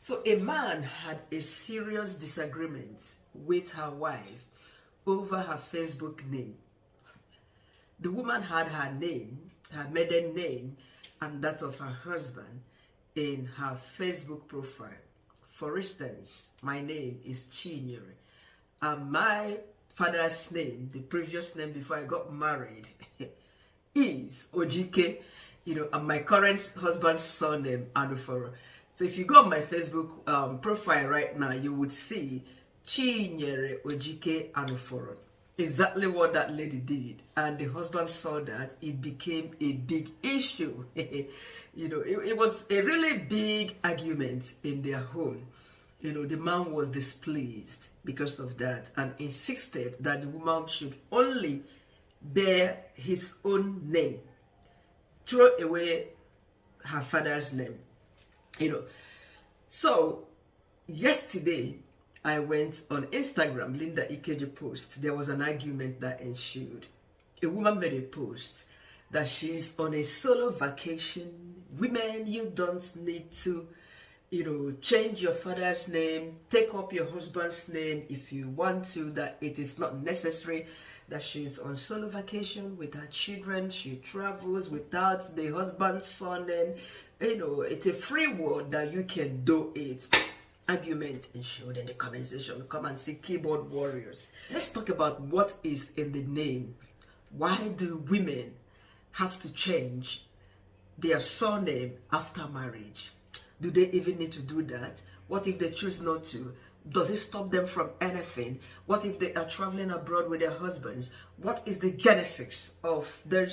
So a man had a serious disagreement with her wife over her Facebook name. The woman had her name, her maiden name, and that of her husband in her Facebook profile. For instance, my name is Chinyere, and my father's name, the previous name before I got married, is Ojike, and my current husband's surname, Anuforo. So if you go on my Facebook profile right now, you would see Chinyere Ojike Anuforo. Exactly what that lady did, and the husband saw that. It became a big issue. It was a really big argument in their home. The man was displeased because of that and insisted that the woman should only bear his own name, throw away her father's name. So yesterday I went on Instagram, Linda Ikeji post. There was an argument that ensued. A woman made a post that she's on a solo vacation. Women, you don't need to change your father's name, take up your husband's name if you want to, that it is not necessary, that she's on solo vacation with her children, she travels without the husband's surname. It's a free word that you can do it. Argument ensued in the comment section. Come and see keyboard warriors. Let's talk about what is in the name. Why do women have to change their surname after marriage? Do they even need to do that? What if they choose not to? Does it stop them from anything? What if they are traveling abroad with their husbands? What is the genesis of their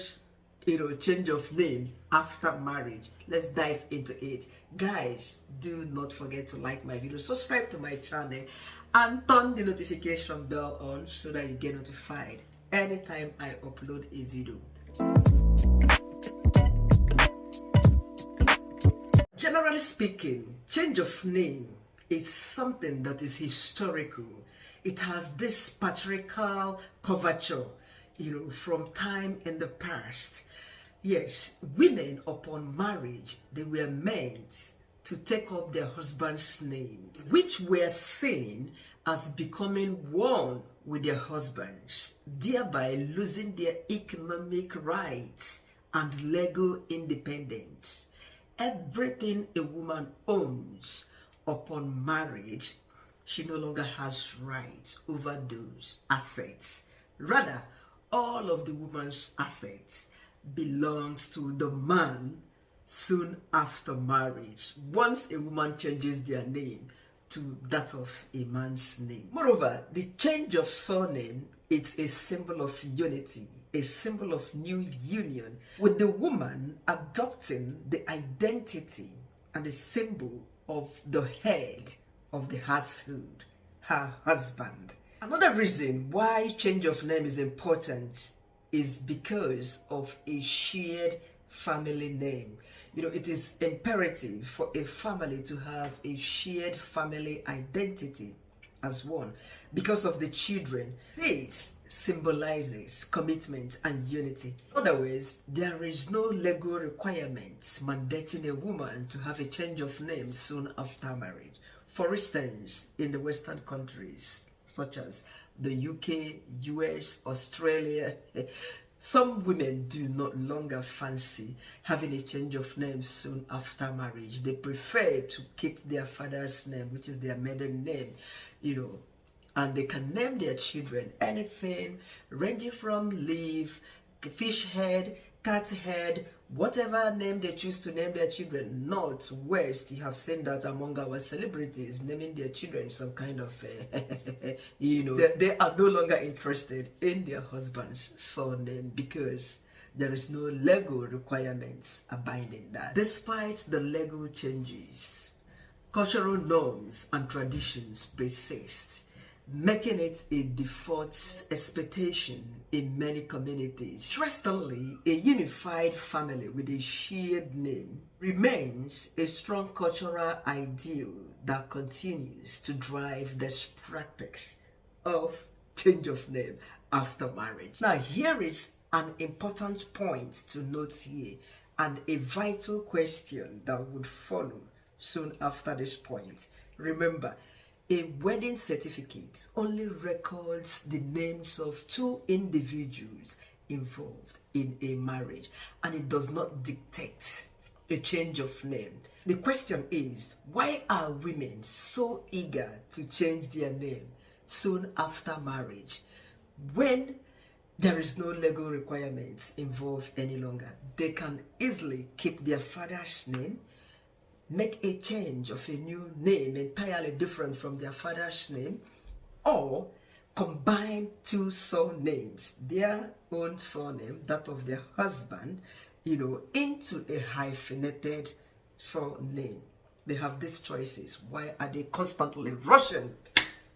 change of name after marriage? Let's dive into it. Guys, do not forget to like my video, subscribe to my channel, and turn the notification bell on so that you get notified anytime I upload a video. Generally speaking, change of name is something that is historical. It has this patriarchal coverture, from time in the past. Yes, women upon marriage, they were meant to take up their husband's names, which were seen as becoming one with their husbands, thereby losing their economic rights and legal independence. Everything a woman owns upon marriage, she no longer has rights over those assets. Rather, all of the woman's assets belongs to the man soon after marriage, once a woman changes their name to that of a man's name. Moreover, the change of surname, it's a symbol of unity, a symbol of new union, with the woman adopting the identity and the symbol of the head of the household, her husband. Another reason why change of name is important is because of a shared family name. It is imperative for a family to have a shared family identity as one because of the children. This symbolizes commitment and unity. In other words, there is no legal requirement mandating a woman to have a change of name soon after marriage. For instance, in the Western countries such as the UK, US, Australia, some women do not longer fancy having a change of name soon after marriage. They prefer to keep their father's name, which is their maiden name, and they can name their children anything ranging from leaf, fish head, cat head, whatever name they choose to name their children. North, west, you have seen that among our celebrities naming their children some kind of they are no longer interested in their husband's surname because there is no legal requirements abiding that. Despite the legal changes, cultural norms and traditions persist, making it a default expectation in many communities. Interestingly, a unified family with a shared name remains a strong cultural ideal that continues to drive this practice of change of name after marriage. Now, here is an important point to note here and a vital question that would follow soon after this point. Remember, a wedding certificate only records the names of two individuals involved in a marriage, and it does not dictate a change of name. The question is, why are women so eager to change their name soon after marriage when there is no legal requirements involved any longer? They can easily keep their father's name, make a change of a new name entirely different from their father's name, or combine two surnames, their own surname, that of their husband, into a hyphenated surname. They have these choices. Why are they constantly rushing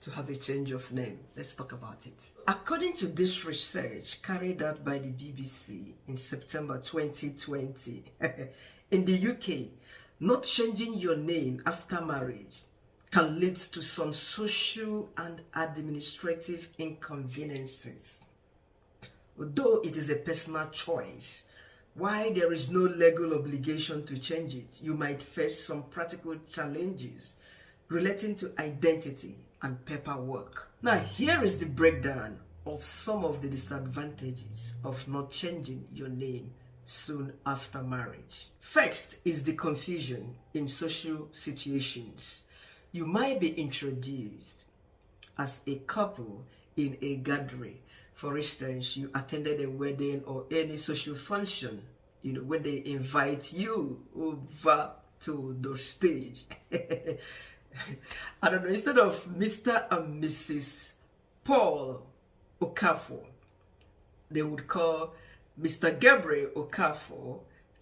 to have a change of name? Let's talk about it. According to this research carried out by the BBC in September 2020, in the UK, not changing your name after marriage can lead to some social and administrative inconveniences. Although it is a personal choice, while there is no legal obligation to change it, you might face some practical challenges relating to identity and paperwork. Now, here is the breakdown of some of the disadvantages of not changing your name soon after marriage. First is the confusion in social situations. You might be introduced as a couple in a gathering. For instance, you attended a wedding or any social function, when they invite you over to the stage. I don't know, instead of Mr. and Mrs. Paul Okafor, they would call Mr. Gabriel Okafor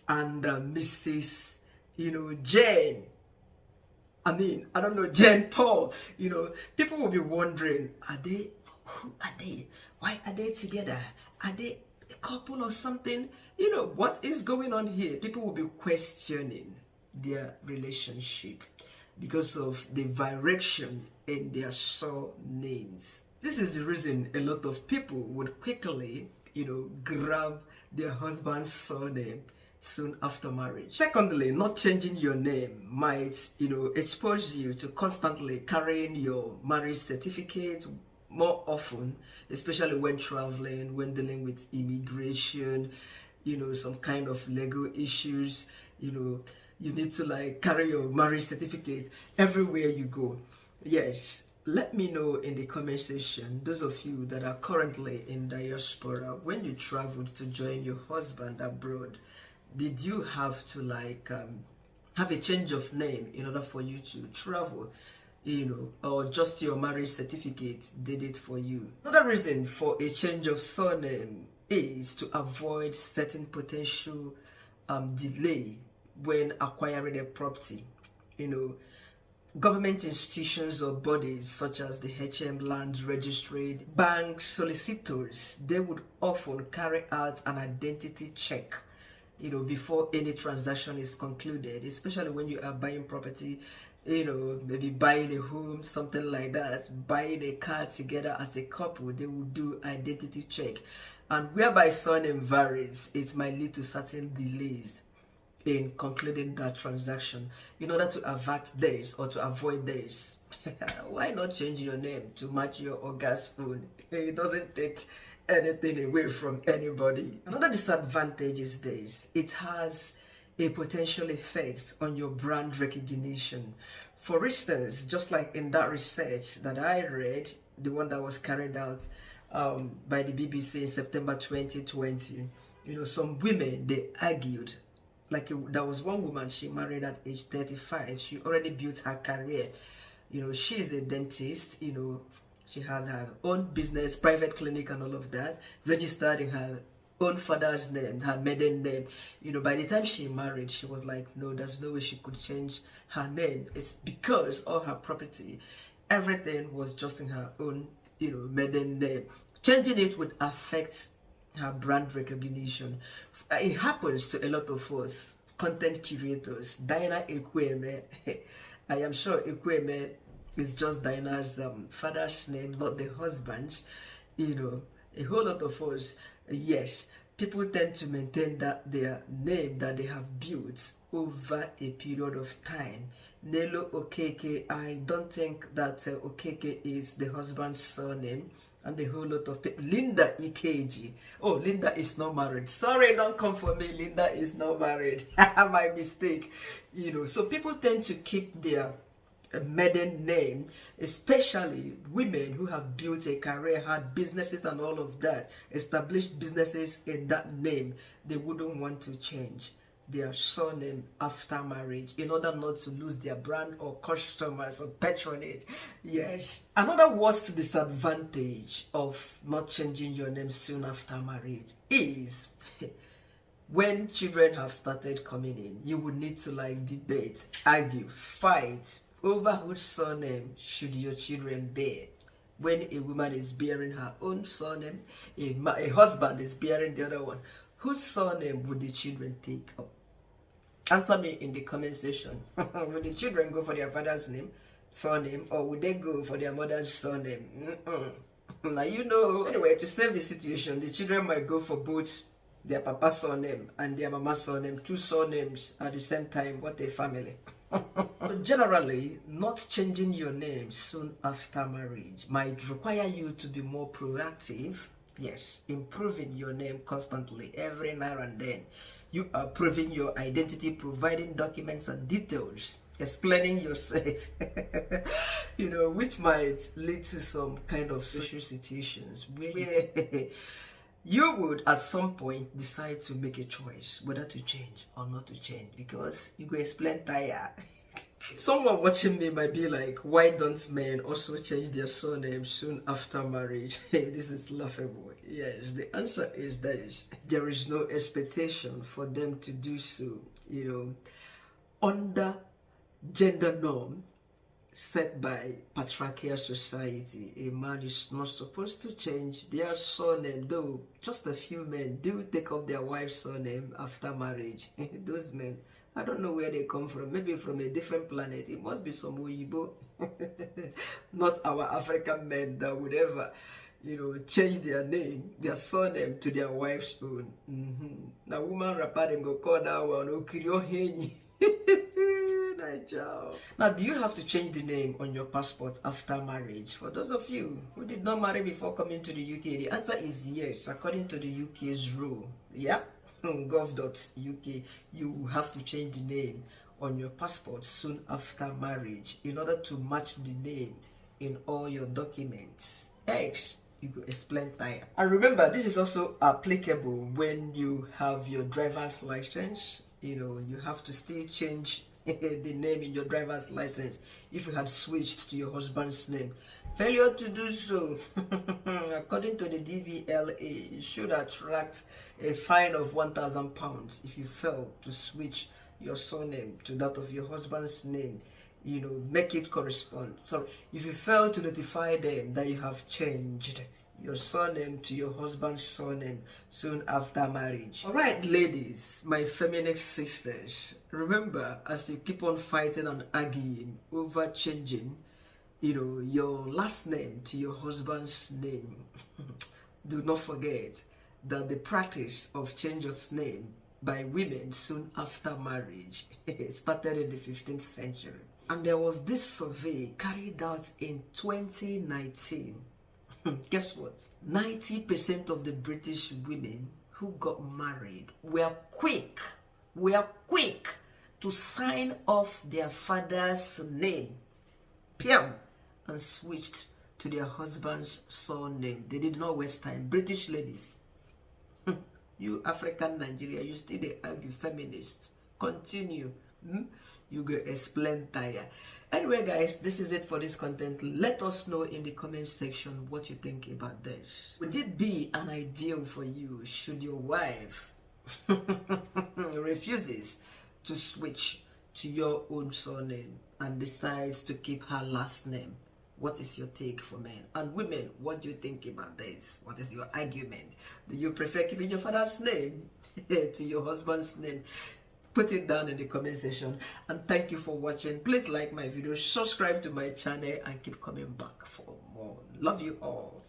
and Mrs. Jane. Jane Paul. People will be wondering, who are they? Why are they together? Are they a couple or something? What is going on here? People will be questioning their relationship because of the variation in their surnames. This is the reason a lot of people would quickly, grab their husband's surname soon after marriage. Secondly, not changing your name might, expose you to constantly carrying your marriage certificate more often, especially when traveling, when dealing with immigration, some kind of legal issues. You need to carry your marriage certificate everywhere you go. Yes, let me know in the comment section, those of you that are currently in diaspora, when you traveled to join your husband abroad, did you have to have a change of name in order for you to travel? Or just your marriage certificate did it for you? Another reason for a change of surname is to avoid certain potential delay when acquiring a property. Government institutions or bodies such as the HM Land Registry, bank solicitors, they would often carry out an identity check before any transaction is concluded, especially when you are buying property, maybe buying a home, something like that, buying a car together as a couple. They will do identity check, and whereby surname varies, it might lead to certain delays in concluding that transaction. In order to avert this or to avoid this, why not change your name to match your August own? It doesn't take anything away from anybody. Another disadvantage is this: it has a potential effect on your brand recognition. For instance, just like in that research that I read, the one that was carried out by the BBC in September 2020, some women, they argued. There was one woman, she married at age 35. She already built her career. She's a dentist. She has her own business, private clinic and all of that, registered in her own father's name, her maiden name. By the time she married, she was like, no, there's no way she could change her name. It's because all her property, everything was just in her own, maiden name. Changing it would affect her brand recognition. It happens to a lot of us, content curators. Diana Ekweme, I am sure Ekweme is just Diana's father's name, not the husband's. A whole lot of us, yes, people tend to maintain that their name that they have built over a period of time. Nelo Okeke, I don't think that Okeke is the husband's surname, and a whole lot of people. Linda Ikeji. Oh, Linda is not married. Sorry, don't come for me. Linda is not married. My mistake. You know, so people tend to keep their maiden name, especially women who have built a career, had businesses and all of that, established businesses in that name. They wouldn't want to change their surname after marriage in order not to lose their brand or customers or patronage. Yes. Another worst disadvantage of not changing your name soon after marriage is when children have started coming in, you would need to like debate, argue, fight over whose surname should your children bear. When a woman is bearing her own surname, a husband is bearing the other one, whose surname would the children take up? Answer me in the comment section. Would the children go for their father's name, surname, or would they go for their mother's surname? Now you know. Anyway, to save the situation, the children might go for both their papa's surname and their mama's surname, two surnames at the same time. What a family. But generally, not changing your name soon after marriage might require you to be more proactive. Yes, improving your name constantly, every now and then. You are proving your identity, providing documents and details, explaining yourself, you know, which might lead to some kind of social situations where you would at some point decide to make a choice whether to change or not to change, because you go explain tire. Someone watching me might be like, why don't men also change their surname soon after marriage? This is laughable. Yes, the answer is this. There is no expectation for them to do so, you know, under gender norm set by patriarchal society. A man is not supposed to change their surname, though just a few men do take up their wife's surname after marriage. Those men, I don't know where they come from, maybe from a different planet. It must be some Oyibo, not our African men that would ever, you know, change their name, their surname to their wife's own. Now, woman rapper them go call that one Okiryo Henyi. Now, do you have to change the name on your passport after marriage? For those of you who did not marry before coming to the UK, the answer is yes, according to the UK's rule. Yeah, gov.uk, you have to change the name on your passport soon after marriage in order to match the name in all your documents. X, you go explain tire. And remember, this is also applicable when you have your driver's license. You know, you have to still change the name in your driver's license if you had switched to your husband's name. Failure to do so, according to the DVLA, it should attract a fine of £1,000 if you fail to switch your surname to that of your husband's name. You know, make it correspond. So if you fail to notify them that you have changed your surname to your husband's surname soon after marriage. All right, ladies, my feminist sisters, remember, as you keep on fighting and arguing over changing, you know, your last name to your husband's name, do not forget that the practice of change of name by women soon after marriage started in the 15th century. And there was this survey carried out in 2019. Guess what? 90% of the British women who got married were quick to sign off their father's name, Piam, and switched to their husband's surname. They did not waste time. British ladies, you African Nigeria, you still they argue feminist. Continue. You go explain tire. Anyway, guys, this is it for this content. Let us know in the comment section what you think about this. Would it be an ideal for you should your wife refuses to switch to your own surname and decides to keep her last name? What is your take for men? And women, what do you think about this? What is your argument? Do you prefer keeping your father's name to your husband's name? Put it down in the comment section. And thank you for watching. Please like my video, subscribe to my channel, and keep coming back for more. Love you all.